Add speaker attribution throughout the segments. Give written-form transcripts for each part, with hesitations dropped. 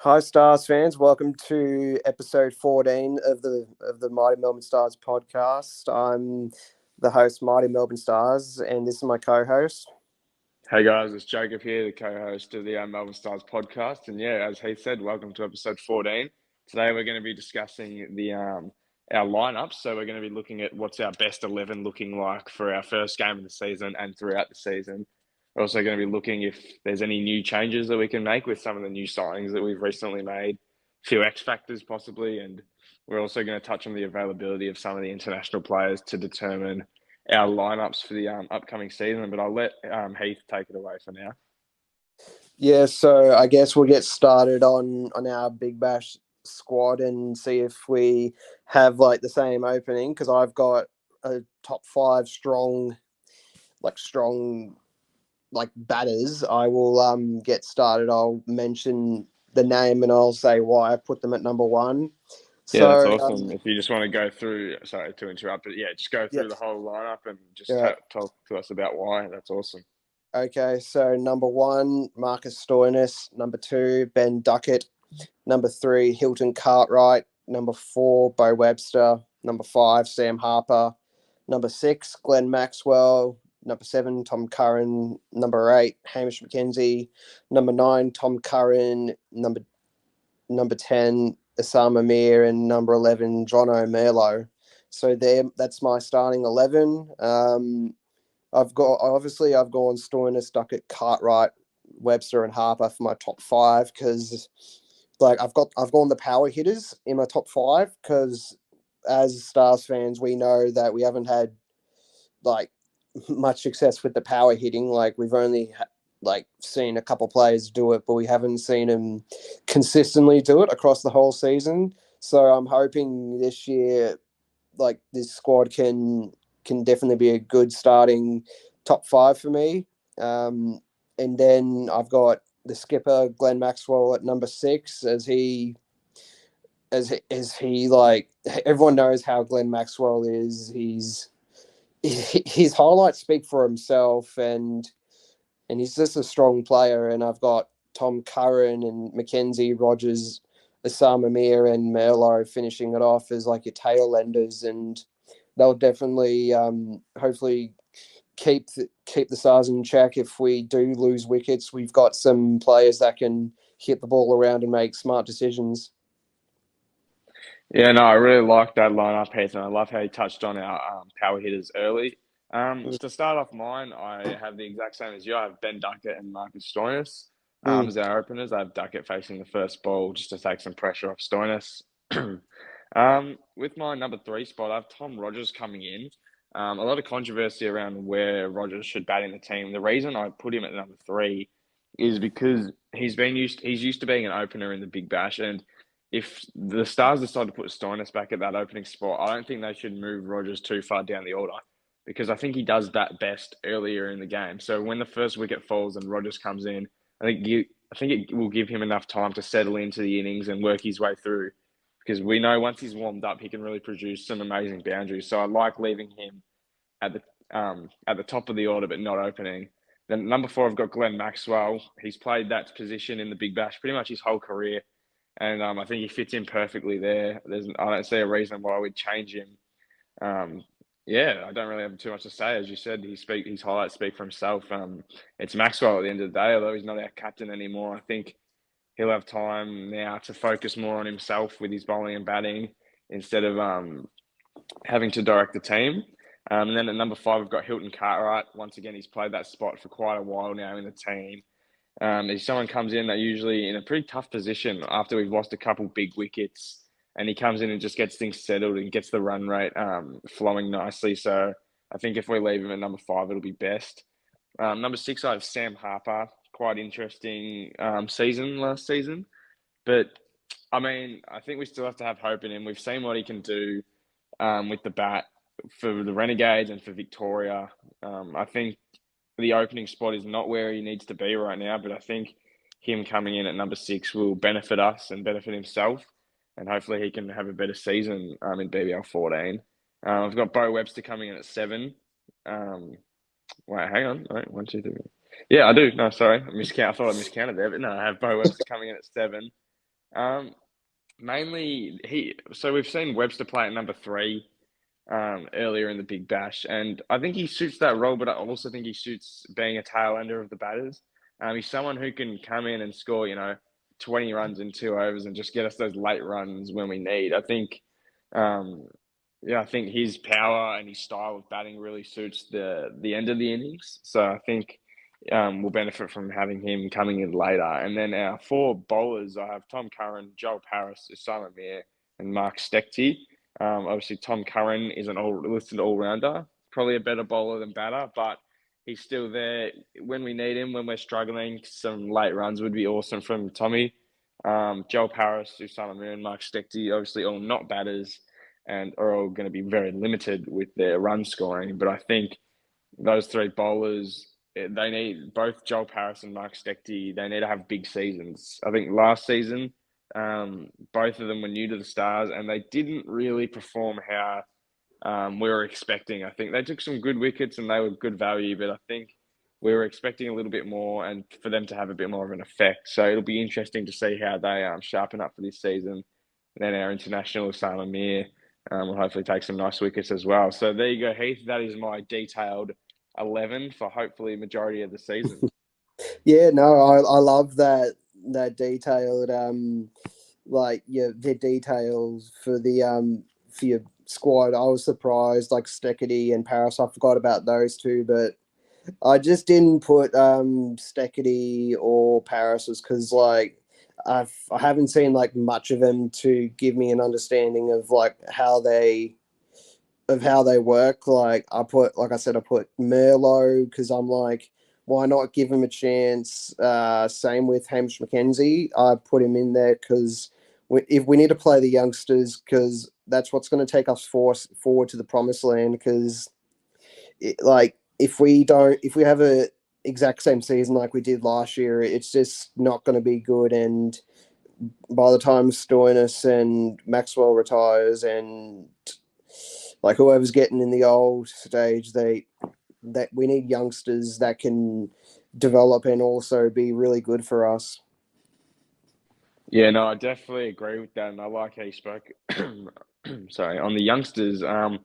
Speaker 1: Hi, Stars fans. Welcome to episode 14 of the Mighty Melbourne Stars podcast. I'm the host, Mighty Melbourne Stars, and this is my co-host.
Speaker 2: Hey guys, it's Jacob here, the co-host of the Melbourne Stars podcast. And yeah, as he said, welcome to episode 14. Today we're going to be discussing our lineups. So we're going to be looking at what's our best 11 looking like for our first game of the season and throughout the season. We're also going to be looking if there's any new changes that we can make with some of the new signings that we've recently made, a few X factors possibly, and we're also going to touch on the availability of some of the international players to determine our lineups for the upcoming season. But I'll let Heath take it away for now.
Speaker 1: Yeah, so I guess we'll get started on our Big Bash squad and see if we have like the same opening, because I've got a top five strong batters. I will get started. I'll mention the name and I'll say why I put them at number one.
Speaker 2: Yeah, that's
Speaker 1: So
Speaker 2: awesome. If you just want to go through, sorry to interrupt, but yeah, just go
Speaker 1: yep.
Speaker 2: through the whole lineup and just
Speaker 1: Yeah.
Speaker 2: talk to us about why. That's awesome.
Speaker 1: Okay, so number one, Marcus Stoinis. Number two, Ben Duckett. Number three, Hilton Cartwright. Number four, Bo Webster. Number five, Sam Harper. Number six, Glenn Maxwell. Number seven, Tom Curran. Number eight, Hamish McKenzie. Number nine, Tom Curran. Number 10, Osama Mir. And number 11, John O'Merlo. So that's my starting 11. I've gone Stoinis, Duckett, Cartwright, Webster, and Harper for my top five, because I've gone the power hitters in my top five, because as Stars fans we know that we haven't had like much success with the power hitting. Like we've only seen a couple players do it, but we haven't seen them consistently do it across the whole season. So I'm hoping this year this squad can definitely be a good starting top five for me. And then I've got the skipper Glenn Maxwell at number six, as he like everyone knows how Glenn Maxwell is. His highlights speak for himself, and he's just a strong player. And I've got Tom Curran and Mackenzie, Rogers, Osama Mir, and Merlo finishing it off as like your tail enders, and they'll definitely hopefully keep the Stars in check. If we do lose wickets, we've got some players that can hit the ball around and make smart decisions.
Speaker 2: Yeah, no, I really like that lineup, Heath, and I love how you touched on our power hitters early. To start off mine, I have the exact same as you. I have Ben Duckett and Marcus Stoinis as our openers. I have Duckett facing the first ball just to take some pressure off Stoinis. With my number three spot, I have Tom Rogers coming in. A lot of controversy around where Rogers should bat in the team. The reason I put him at number three is because he's used to being an opener in the Big Bash, and if the Stars decide to put Stoinis back at that opening spot, I don't think they should move Rogers too far down the order, because I think he does that best earlier in the game. So when the first wicket falls and Rogers comes in, I think it will give him enough time to settle into the innings and work his way through, because we know once he's warmed up, he can really produce some amazing boundaries. So I like leaving him at the top of the order, but not opening. Then number four, I've got Glenn Maxwell. He's played that position in the Big Bash pretty much his whole career, and I think he fits in perfectly there. I don't see a reason why we'd change him. Yeah, I don't really have too much to say. As you said, his highlights speak for himself. It's Maxwell at the end of the day, although he's not our captain anymore. I think he'll have time now to focus more on himself with his bowling and batting, instead of having to direct the team. And then at number five, we've got Hilton Cartwright. Once again, he's played that spot for quite a while now in the team. If someone comes in that usually in a pretty tough position after we've lost a couple big wickets, and he comes in and just gets things settled and gets the run rate flowing nicely. So I think if we leave him at number five, it'll be best. Number six, I have Sam Harper. Quite interesting season last season. But, I mean, I think we still have to have hope in him. We've seen what he can do with the bat for the Renegades and for Victoria. I think the opening spot is not where he needs to be right now, but I think him coming in at number six will benefit us and benefit himself, and hopefully he can have a better season in BBL 14. I've got Bo Webster coming in at seven. Wait, hang on. Wait, one, two, three. Yeah, I do. No, sorry. I thought I miscounted there, but no, I have Bo Webster coming in at seven. Um, Mainly so we've seen Webster play at number three earlier in the Big Bash, and I think he suits that role, but I also think he suits being a tail ender of the batters. He's someone who can come in and score, 20 runs in 2 overs and just get us those late runs when we need. Um, I think his power and his style of batting really suits the end of the innings. So I think we'll benefit from having him coming in later. And then our four bowlers, I have Tom Curran, Joel Paris, Usama Mir, and Mark Steckty. Obviously, Tom Curran is an listed all rounder, probably a better bowler than batter, but he's still there when we need him. When we're struggling, some late runs would be awesome from Tommy. Joel Paris, Usama Mir, and Mark Steckty, obviously all not batters and are all going to be very limited with their run scoring. But I think those three bowlers, they need both Joel Paris and Mark Steckty. They need to have big seasons. I think last season, both of them were new to the Stars, and they didn't really perform how we were expecting. I think they took some good wickets and they were good value, but I think we were expecting a little bit more and for them to have a bit more of an effect. So it'll be interesting to see how they sharpen up for this season. And then our international Salman Mir will hopefully take some nice wickets as well. So there you go, Heath. That is my detailed 11 for hopefully majority of the season.
Speaker 1: Yeah, no, I love that detailed like yeah, the details for your squad. I was surprised like Steckity and Paris. I forgot about those two, but I just didn't put Steckity or Paris's because like I haven't seen like much of them to give me an understanding of like how they work. Like I said, I put Merlot because I'm like, why not give him a chance? Same with Hamish McKenzie. I put him in there because if we need to play the youngsters, because that's what's going to take us forward to the promised land. Because like if we have a exact same season like we did last year, it's just not going to be good. And by the time Stoinis and Maxwell retires and like whoever's getting in the old stage, that we need youngsters that can develop and also be really good for us.
Speaker 2: Yeah, no, I definitely agree with that, and I like how you spoke. Sorry, on the youngsters. I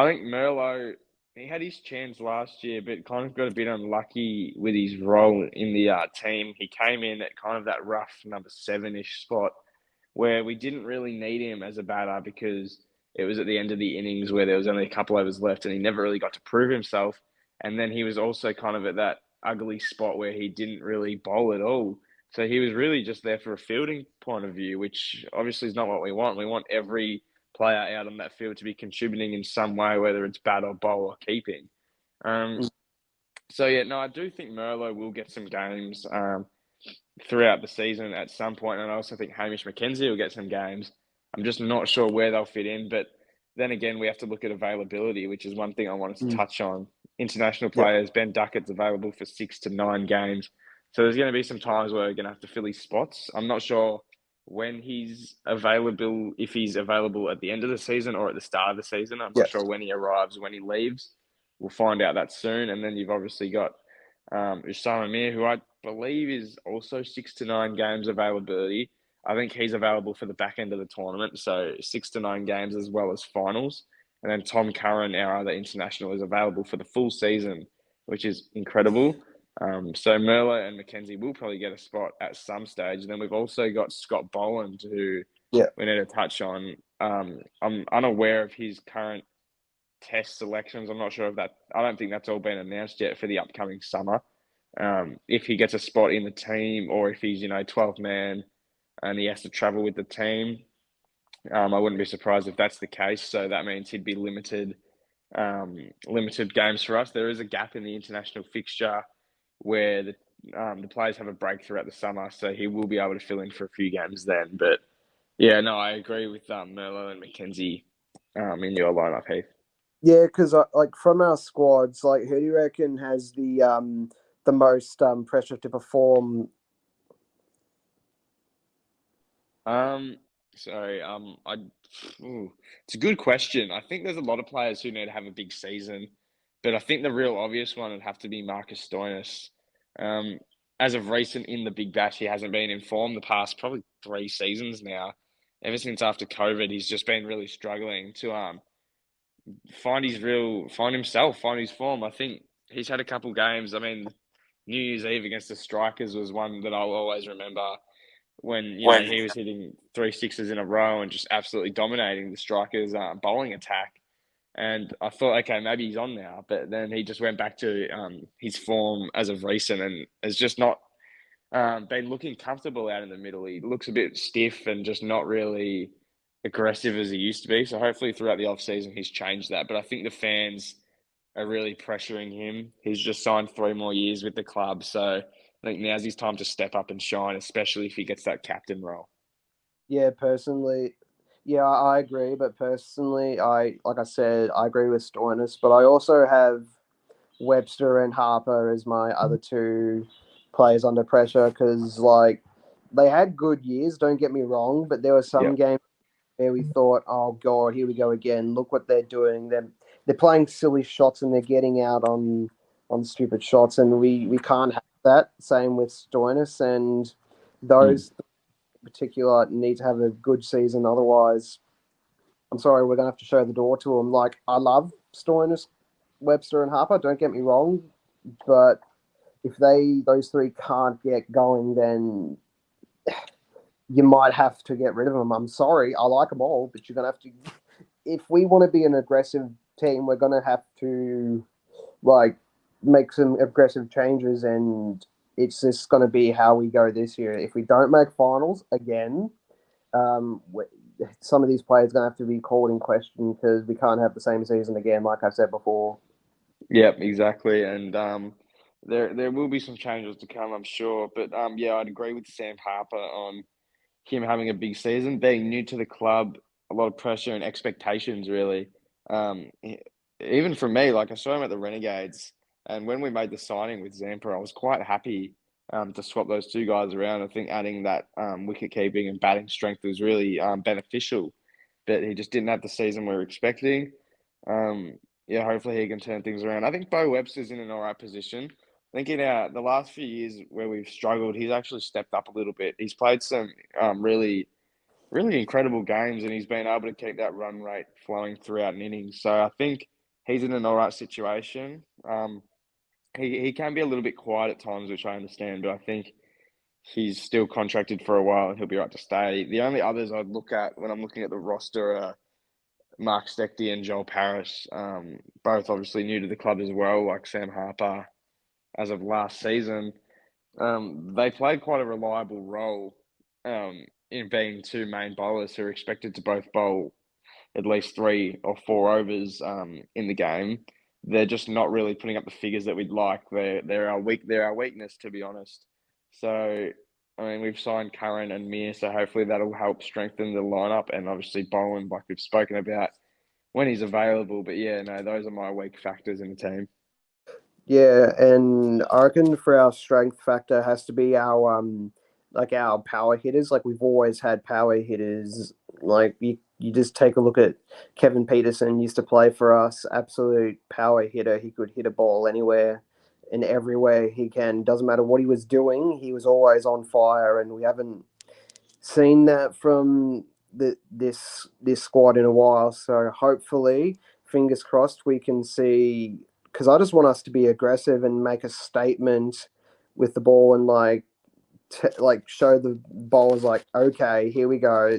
Speaker 2: think Merlot, he had his chance last year, but kind of got a bit unlucky with his role in the team. He came in at kind of that rough number seven-ish spot where we didn't really need him as a batter because it was at the end of the innings where there was only a couple overs left and he never really got to prove himself. And then he was also kind of at that ugly spot where he didn't really bowl at all. So he was really just there for a fielding point of view, which obviously is not what we want. We want every player out on that field to be contributing in some way, whether it's bat or bowl or keeping. Um, so yeah, no, I do think Merlot will get some games throughout the season at some point, and I also think Hamish McKenzie will get some games. I'm just not sure where they'll fit in, but then again, we have to look at availability, which is one thing I wanted to
Speaker 1: Mm.
Speaker 2: touch on. International
Speaker 1: Yep.
Speaker 2: players, Ben Duckett's available for 6 to 9 games. So there's going to be some times where we're going to have to fill his spots. I'm not sure when he's available, if he's available at the end of the season or at the start of the season. I'm not
Speaker 1: Yep.
Speaker 2: sure when he arrives, when he leaves. We'll find out that soon. And then you've obviously got Usama Mir, who I believe is also 6 to 9 games availability. I think he's available for the back end of the tournament, so 6 to 9 games as well as finals. And then Tom Curran, our other international, is available for the full season, which is incredible. So Merlo and McKenzie will probably get a spot at some stage. And then we've also got Scott Boland, who
Speaker 1: Yep.
Speaker 2: we need to touch on. I'm unaware of his current test selections. I'm not sure if that. I don't think that's all been announced yet for the upcoming summer. If he gets a spot in the team, or if he's 12 man and he has to travel with the team, I wouldn't be surprised if that's the case. So that means he'd be limited games for us. There is a gap in the international fixture where the players have a break throughout the summer, so he will be able to fill in for a few games then. But yeah, no, I agree with Merlo and McKenzie in your lineup, Heath.
Speaker 1: Yeah, because like from our squads, like who do you reckon has the most pressure to perform?
Speaker 2: Um, sorry, it's a good question. I think there's a lot of players who need to have a big season, but I think the real obvious one would have to be Marcus Stoinis. Um, as of recent in the Big Bash, he hasn't been in form the past probably 3 seasons now. Ever since after COVID, he's just been really struggling to find himself, find his form. I think he's had a couple games. I mean, New Year's Eve against the Strikers was one that I'll always remember when,
Speaker 3: When
Speaker 2: he was hitting three sixes in a row and just absolutely dominating the Strikers' bowling attack. And I thought, okay, maybe he's on now, but then he just went back to his form as of recent and has just not been looking comfortable out in the middle. He looks a bit stiff and just not really aggressive as he used to be. So hopefully throughout the off season he's changed that. But I think the fans are really pressuring him. He's just signed 3 more years with the club, so I think now's his time to step up and shine, especially if he gets that captain role.
Speaker 1: Yeah, personally, yeah, I agree. But personally, like I said, I agree with Stoinis, but I also have Webster and Harper as my other two players under pressure because like they had good years. Don't get me wrong, but there were
Speaker 2: Yeah.
Speaker 1: some games where we thought, oh god, here we go again. Look what they're doing. They're playing silly shots and they're getting out on stupid shots, and we can't have that. Same with Stoinis, and
Speaker 2: Mm.
Speaker 1: those in particular need to have a good season. Otherwise, I'm sorry, we're gonna have to show the door to them. Like I love Stoinis, Webster, and Harper. Don't get me wrong, but if those three can't get going, then you might have to get rid of them. I'm sorry, I like them all, but you're gonna have to. If we want to be an aggressive team, we're gonna have to like make some aggressive changes, and it's just gonna be how we go this year. If we don't make finals again, um, some of these players are gonna have to be called in question because we can't have the same season again, like I said before.
Speaker 2: Yep, exactly. And there will be some changes to come, I'm sure. But yeah, I'd agree with Sam Harper on him having a big season, being new to the club, a lot of pressure and expectations, really. Um, e- Even for me, like I saw him at the Renegades, and when we made the signing with Zampa, I was quite happy to swap those two guys around. I think adding that wicket keeping and batting strength was really beneficial, but he just didn't have the season we were expecting. Yeah, hopefully he can turn things around. I think Bo Webster's in an all right position. I think in the last few years where we've struggled, he's actually stepped up a little bit. He's played some really incredible games, and he's been able to keep that run rate flowing throughout an inning. So I think he's in an all right situation. He can be a little bit quiet at times, which I understand, but I think he's still contracted for a while and he'll be right to stay. The only others I'd look at when I'm looking at the roster are Mark Steckty and Joel Parrish, both obviously new to the club as well, like Sam Harper as of last season. They played quite a reliable role in being two main bowlers who are expected to both bowl at least 3 or 4 overs in the game. They're just not really putting up the figures that we'd like. They're our weakness, to be honest. So, I mean, we've signed Curran and Mir, so hopefully that'll help strengthen the lineup, and obviously Bowen, like we've spoken about, when he's available. But yeah, no, those are my weak factors in the team.
Speaker 1: Yeah, and I reckon for our strength factor has to be our like our power hitters. Like we've always had power hitters. Like you just take a look at Kevin Peterson used to play for us, absolute power hitter. He could hit a ball anywhere and everywhere he can. Doesn't matter what he was doing, he was always on fire, and we haven't seen that from this squad in a while. So hopefully, fingers crossed, we can see. Because I just want us to be aggressive and make a statement with the ball and like show the bowlers like, okay, here we go.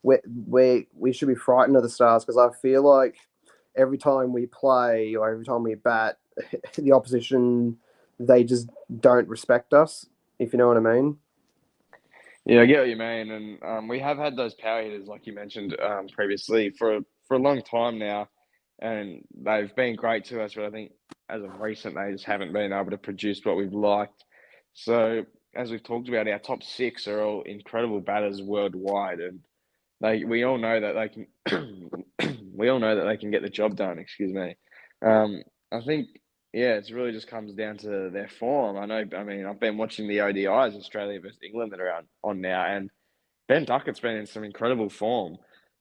Speaker 1: We should be frightened of the Stars because I feel like every time we play or every time we bat, the opposition they just don't respect us. If you know what I mean.
Speaker 2: Yeah, I get what you mean, and we have had those power hitters, like you mentioned previously, for a long time now, and they've been great to us. But I think as of recent, they just haven't been able to produce what we've liked. So as we've talked about, our top six are all incredible batters worldwide, and we all know that they can we all know that they can get the job done. Excuse me. I think yeah, it really just comes down to their form. I know. I mean, I've been watching the ODIs, Australia versus England, that are on now, and Ben Duckett's been in some incredible form,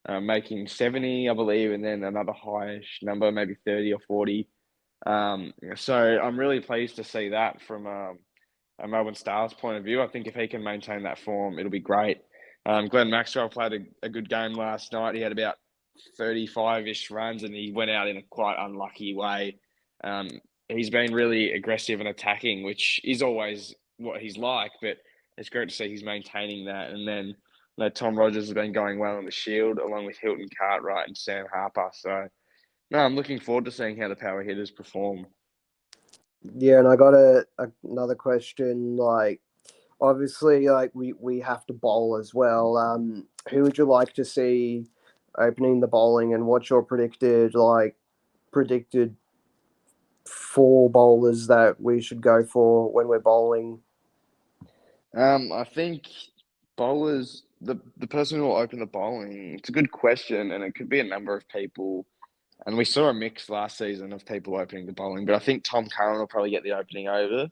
Speaker 2: making 70, I believe, and then another highish number, maybe 30 or 40. So I'm really pleased to see that from a Melbourne Stars point of view. I think if he can maintain that form, it'll be great. Glenn Maxwell played a good game last night. He had about 35-ish runs and he went out in a quite unlucky way. He's been really aggressive and attacking, which is always what he's like, but it's great to see he's maintaining that. And then Tom Rogers has been going well in the Shield, along with Hilton Cartwright and Sam Harper. So, no, I'm looking forward to seeing how the power hitters perform.
Speaker 1: Yeah, and I got another question. Like, obviously, like we have to bowl as well. Who would you like to see opening the bowling, and what's your predicted four bowlers that we should go for when we're bowling?
Speaker 2: I think bowlers, the person who will open the bowling, it's a good question, and it could be a number of people. And we saw a mix last season of people opening the bowling, but I think Tom Curran will probably get the opening over,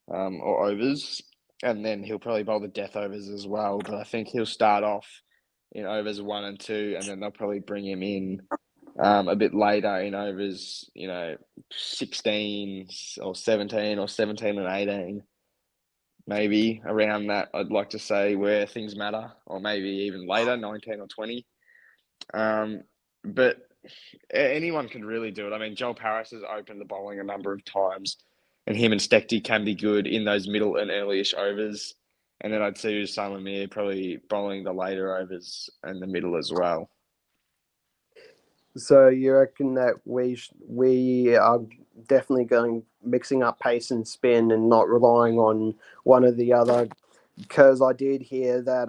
Speaker 2: or overs, and then he'll probably bowl the death overs as well. But I think he'll start off in overs 1 and 2, and then they'll probably bring him in a bit later in overs, 16 or 17 or 17 and 18, maybe around that. I'd like to say where things matter, or maybe even later, 19 or 20. But anyone can really do it. I mean, Joel Paris has opened the bowling a number of times, and him and Stecky can be good in those middle and earlyish overs. And then I'd see Simon Mir probably bowling the later overs and the middle as well.
Speaker 1: So you reckon that we are definitely going mixing up pace and spin and not relying on one or the other? Because I did hear that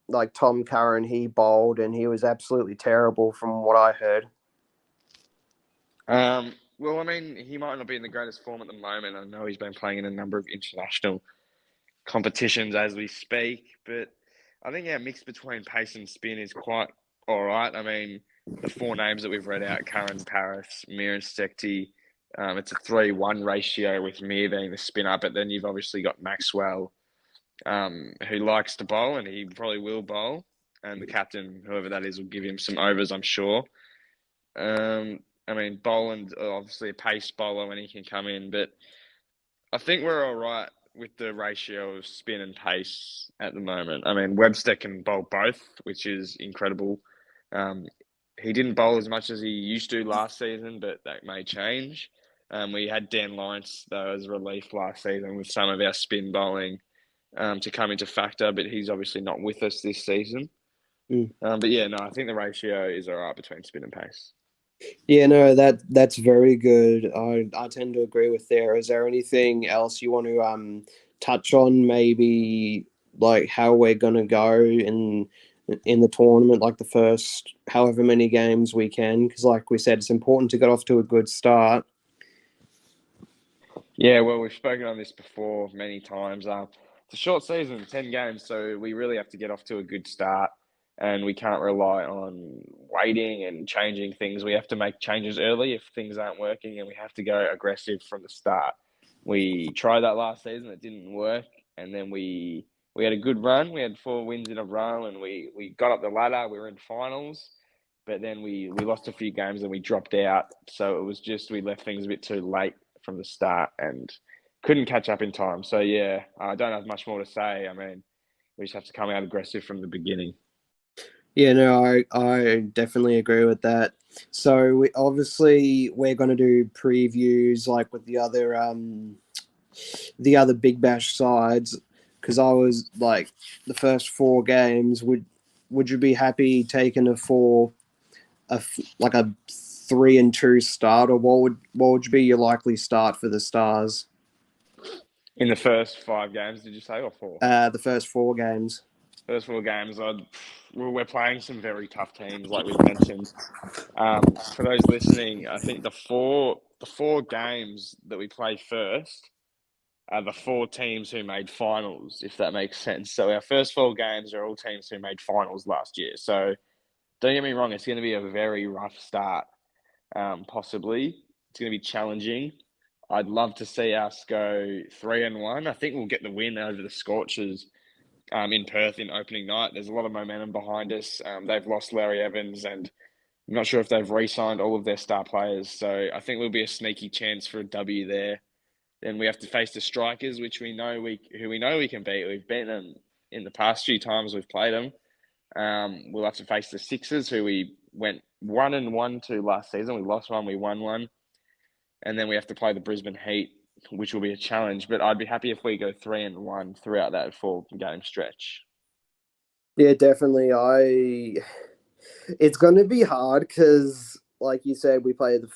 Speaker 1: like Tom Curran, he bowled and he was absolutely terrible from what I heard.
Speaker 2: Well, I mean, he might not be in the greatest form at the moment. I know he's been playing in a number of international competitions as we speak, but I think our mix between pace and spin is quite all right. I mean, the four names that we've read out, Curran, Paris, Mir and Sekti, it's a 3-1 ratio with Mir being the spinner, but then you've obviously got Maxwell, who likes to bowl and he probably will bowl, and the captain, whoever that is, will give him some overs, I'm sure. I mean, Boland's obviously a pace bowler when he can come in, but I think we're all right with the ratio of spin and pace at the moment. I mean, Webster can bowl both, which is incredible. Um, he didn't bowl as much as he used to last season, but that may change. We had Dan Lawrence, though, as relief last season with some of our spin bowling to come into factor, but he's obviously not with us this season.
Speaker 1: Mm.
Speaker 2: But yeah, no, I think the ratio is all right between spin and pace.
Speaker 1: Yeah, no, that's very good. I tend to agree with there. Is there anything else you want to touch on? Maybe like how we're gonna go in the tournament, like the first however many games we can, because like we said, it's important to get off to a good start.
Speaker 2: Yeah, well, we've spoken on this before many times. It's a short season, 10 games, so we really have to get off to a good start, and we can't rely on waiting and changing things. We have to make changes early if things aren't working, and we have to go aggressive from the start. We tried that last season, it didn't work, and then we had a good run. We had 4 wins in a row, and we got up the ladder. We were in finals, but then we lost a few games and we dropped out. So it was just we left things a bit too late from the start and couldn't catch up in time. So yeah, I don't have much more to say. I mean, we just have to come out aggressive from the beginning.
Speaker 1: Yeah, no, I definitely agree with that. So we obviously we're going to do previews like with the other Big Bash sides, because I was like the first four games. Would you be happy taking like a 3-2 start, or what would be your likely start for the Stars?
Speaker 2: In the first 5 games, did you say, or four?
Speaker 1: The first four games.
Speaker 2: First 4 games, we're playing some very tough teams, like we've mentioned. For those listening, I think the four games that we play first are the 4 teams who made finals, if that makes sense. So our first 4 games are all teams who made finals last year. So don't get me wrong, it's going to be a very rough start, possibly. It's going to be challenging. I'd love to see us go 3-1. I think we'll get the win over the Scorchers in Perth in opening night. There's a lot of momentum behind us. They've lost Larry Evans, and I'm not sure if they've re-signed all of their star players. So I think there'll be a sneaky chance for a W there. Then we have to face the strikers, which who we know we can beat. We've beaten them in the past few times we've played them. We'll have to face the Sixers, who we went 1-1 to last season. We lost one, we won one, and then we have to play the Brisbane Heat, which will be a challenge. But I'd be happy if we go 3-1 throughout that 4-game stretch.
Speaker 1: Yeah, definitely. It's going to be hard because, like you said, we played the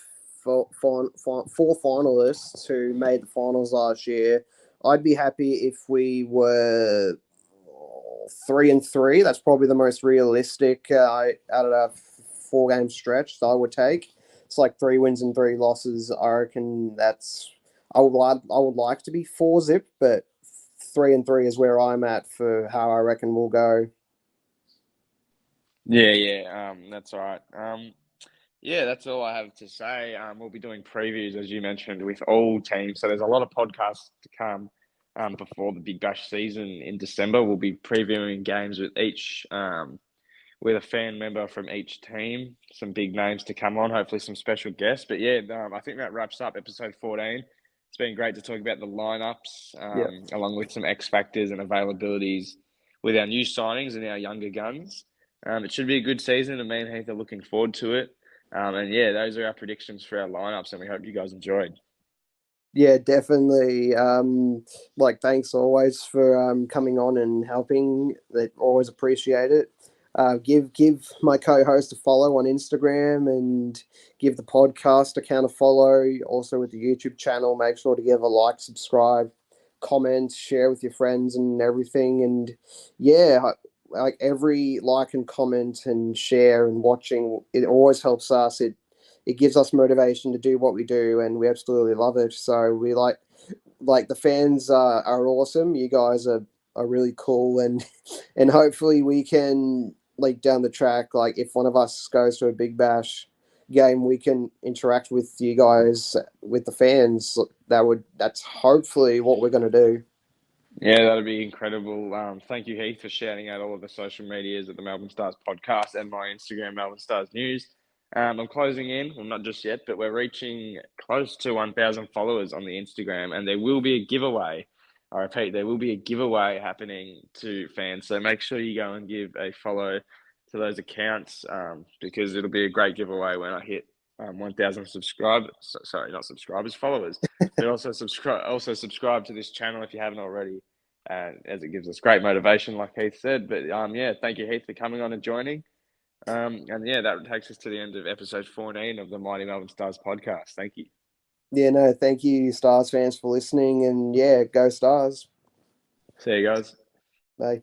Speaker 1: four finalists who made the finals last year. I'd be happy if we were 3-3. That's probably the most realistic out of that 4-game stretch that I would take. It's like 3 wins and 3 losses. I reckon I would like to be 4-zip, but 3-3 is where I'm at for how I reckon we'll go.
Speaker 2: Yeah, that's all right. Yeah, that's all I have to say. We'll be doing previews, as you mentioned, with all teams. So there's a lot of podcasts to come before the Big Bash season in December. We'll be previewing games with a fan member from each team. Some big names to come on, hopefully some special guests. But yeah, I think that wraps up episode 14. It's been great to talk about the lineups,
Speaker 1: Yeah.
Speaker 2: along with some X factors and availabilities with our new signings and our younger guns. It should be a good season, and me and Heath are looking forward to it. And yeah, those are our predictions for our lineups, and we hope you guys enjoyed.
Speaker 1: Yeah, definitely. Thanks always for coming on and helping. They always appreciate it. Give my co-host a follow on Instagram and give the podcast account a follow. Also with the YouTube channel, make sure to give a like, subscribe, comment, share with your friends and everything. And yeah, like every like and comment and share and watching, it always helps us. It gives us motivation to do what we do, and we absolutely love it. So we like the fans are awesome. You guys are really cool, and and hopefully we can, like, down the track, like if one of us goes to a Big Bash game, we can interact with you guys, with the fans. That's hopefully what we're going to do.
Speaker 2: Yeah, that'd be incredible. Thank you, Heath, for shouting out all of the social medias at the Melbourne Stars podcast and my Instagram, Melbourne Stars News. I'm closing in, well, not just yet, but we're reaching close to 1,000 followers on the Instagram, and there will be a giveaway. I repeat, there will be a giveaway happening to fans. So make sure you go and give a follow to those accounts, because it'll be a great giveaway when I hit 1,000 subscribers. Sorry, not subscribers, followers. But also subscribe to this channel if you haven't already, as it gives us great motivation, like Heath said. But yeah, thank you, Heath, for coming on and joining. And yeah, that takes us to the end of episode 14 of the Mighty Melbourne Stars podcast. Thank you.
Speaker 1: Yeah, no, thank you, Stars fans, for listening, and yeah, go Stars.
Speaker 2: See you guys.
Speaker 1: Bye.